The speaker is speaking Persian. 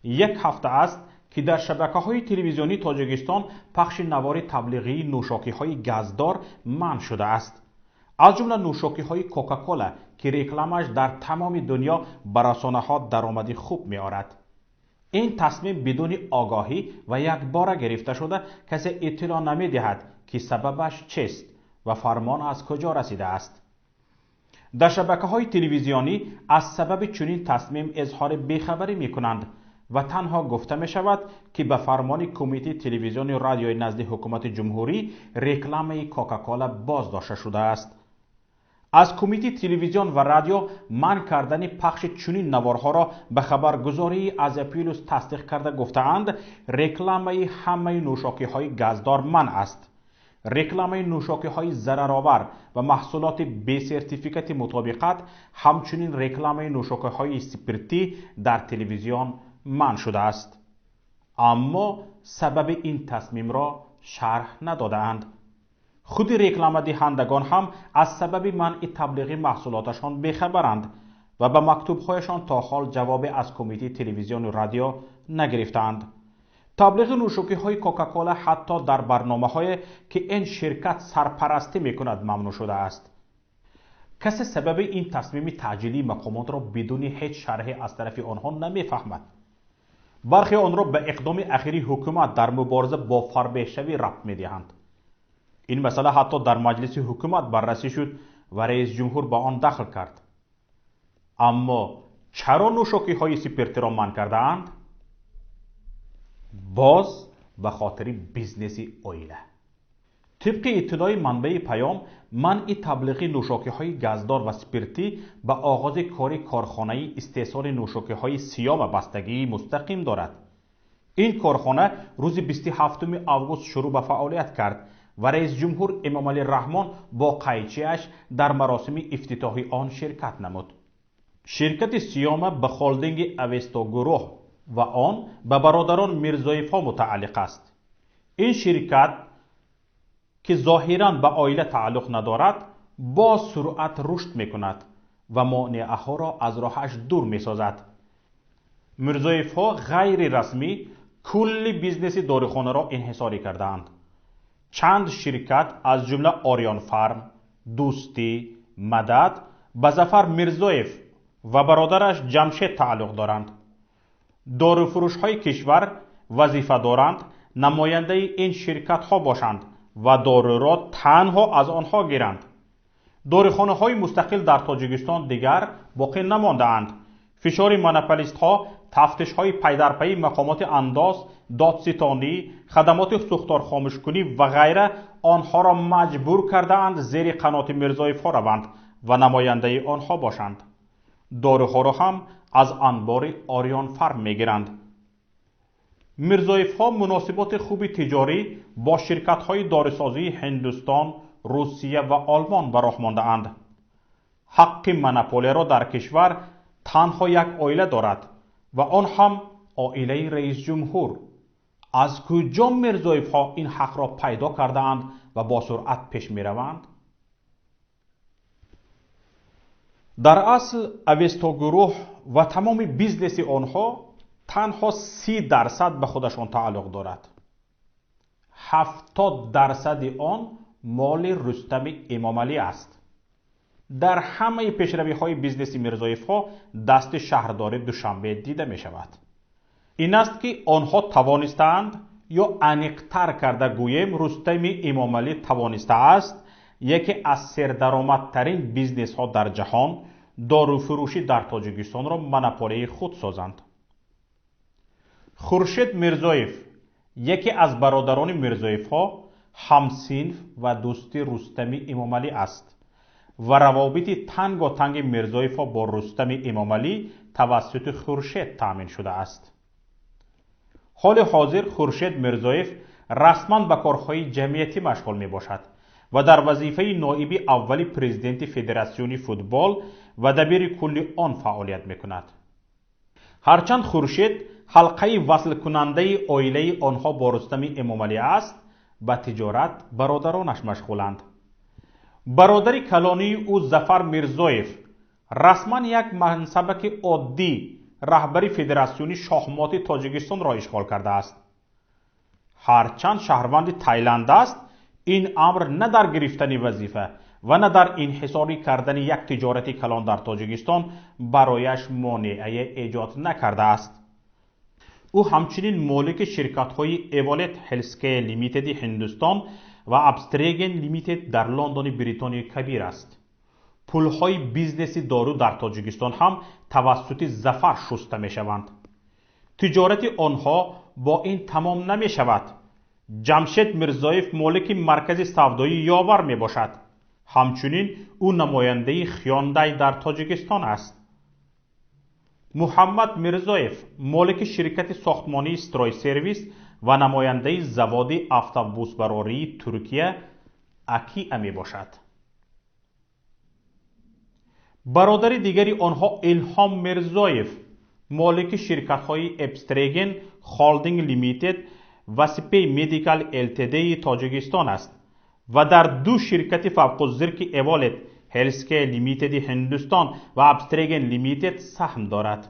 یک هفته است که در شبکه‌های تلویزیونی تاجیکستان پخش نوار تبلیغی نوشاکی‌های گازدار منع شده است. از جمله نوشاکی‌های کوکاکولا که رکلامش در تمام دنیا بر رسانه‌ها درآمدی خوب می‌آورد. این تصمیم بدون آگاهی و یکباره گرفته شده، کسی اطلاع نمی‌دهد که سببش چیست و فرمان از کجا رسیده است. در شبکه‌های تلویزیونی از سبب چنین تصمیم اظهار بیخبری می‌کنند و تنها گفته می‌شود که به فرمان کمیته تلویزیون و رادیوی نزد حکومت جمهوری رکلام کوکاکولا بازداشته شده است. از کمیته تلویزیون و رادیو منع کردن پخش چنین نوارها را به خبرگزاری از اپیلوس تصدیق کرده گفته‌اند رکلام همه نوشاکی‌های گازدار منع است. رکلام نوشاکی‌های ضررآور و محصولات بی سرتیفیکت مطابقت، همچنین رکلام نوشاکی‌های سپریتی در تلویزیون منع شده است. اما سبب این تصمیم را شرح ندادند. خود رکلام دهندگان هم از سبب منع تبلیغ محصولاتشان بیخبرند و به مکتوب‌هایشان تا حال جواب از کمیته تلویزیون و رادیو نگرفتند. تبلیغ نوشاکی‌های کوکاکولا حتی در برنامه‌هایی که این شرکت سرپرستی می‌کند ممنوع شده است. کسی سبب این تصمیم تعجیلی مقامات را بدون هیچ شرحی از طرف آنها نمی‌فهمد. برخی آن را به اقدام اخیری حکومت در مبارزه با فربه‌شوی ربط می‌دهند. این مسئله حتی در مجلس حکومت بررسی شد و رئیس جمهور با آن دخل کرد. اما چرا نوشاکی‌های سپرتی را منع کردند؟ باز به خاطر بیزنس اویله. طبق اطلاع منبع پیام، منع تبلیغ نوشاکی‌های گازدار و سپرتی به آغاز کار کارخانه استحصال نوشاکی‌های سیام بستگی مستقیم دارد. این کارخانه روز 27 آگوست شروع به فعالیت کرد و رئیس جمهور امام علی رحمان با قایچی‌اش در مراسم افتتاحی آن شرکت نمود. شرکت سیام به هلدینگ اوستا گروه و آن به برادران میرزایف‌ها متعلق است. این شرکت که ظاهراً به عائله تعلق ندارد با سرعت رشد می‌کند و مانع‌ها را از راهش دور می‌سازد. میرزایف‌ها غیر رسمی کل بیزنس داروخانه را انحصاری کردند. چند شرکت از جمله آریان فارم، دوستی، مدد به ظفر میرزایف و برادرش جمشید تعلق دارند. داروفروش‌های کشور وظیفه دارند نماینده این شرکت‌ها باشند و دارو را تنها از آنها گیرند. داروخانه‌های مستقل در تاجیکستان دیگر باقی نمانده‌اند. فشار مونوپولیست‌ها، تفتیش‌های پی در پی مقامات انداز، دادستانی، خدمات سوختار خاموش‌کنی و غیره آنها را مجبور کرده‌اند زیر قنات میرزایف‌ها روند و نماینده آنها باشند. داروها را هم از انبار آریان فارم می‌گیرند. میرزایف‌ها مناسبات خوب تجاری با شرکت‌های داروسازی هندوستان، روسیه و آلمان به راه مانده‌اند. حق مونوپولی را در کشور تنها یک عائله دارد و آن هم عائله رئیس جمهور. از کجا میرزایف‌ها این حق را پیدا کرده‌اند و با سرعت پیش می‌روند؟ در اصل اوستا گروه و تمام بیزنس آنها تنها 30% به خودشان تعلق دارد. 70% آن مال رستم امام علی است. در همه پیشروی‌های بیزنس میرزایف‌ها دست شهردار دوشنبه دیده می شود. این است که آنها توانستند یا انیق‌تر کرده گوییم رستم امام علی توانسته است یکی از سردرآمدترین بیزنس ها در جهان داروفروشی در تاجیکستان را مونوپولی خود سازند. خورشید میرزایف یکی از برادران میرزایف ها همسینف و دوست رستم امام علی است و روابط تنگاتنگ میرزایف ها با رستم امام علی توسط خورشید تامین شده است. حال حاضر خورشید میرزایف رسما به کارهای جمعیتی مشغول می باشد و در وظیفه نایب اول پرزیدنت فدراسیون فوتبال و دبیر کل آن فعالیت می کند. هرچند خورشید حلقه وصل کننده عائله آنها با رستم امام علی است، به تجارت برادرانش مشغولند. برادر کلانی او ظفر میرزایف رسما یک منصبک عادی رهبری فدراسیون شахمات تاجیکستان را اشغال کرده است. هرچند شهروند تایلند است، این امر نه در گرفتن وظیفه و نه در انحصاری کردن یک تجارت کلان در تاجیکستان برایش مانعی ایجاد نکرده است. او همچنین مالک شرکت‌های ایوالت هلسکیر لیمیتد هندوستان و ابستریگن لیمیتد در لندن بریتانیا کبیر است. پول‌های بیزنس دارو در تاجیکستان هم توسط ظفر شسته می‌شوند. تجارت آنها با این تمام نمی‌شود. جمشید میرزایف مالک مرکز سودایی یاور میباشد. همچنین او نماینده خیاندای در تاجیکستان است. محمد میرزایف مالک شرکت ساختمانی استرای سرویس و نماینده زواد اتوبوس براری ترکیه اکی میباشد. برادر دیگری آنها الهام میرزایف مالک شرکت‌های ابستریگن هالدینگ لیمیتد و سپی مدیکال التدی تاجیکستان است و در دو شرکت فوق الزرق ایوالت هلسکیر لیمیتد هندوستان و ابستریگن لیمیتد سهم دارد.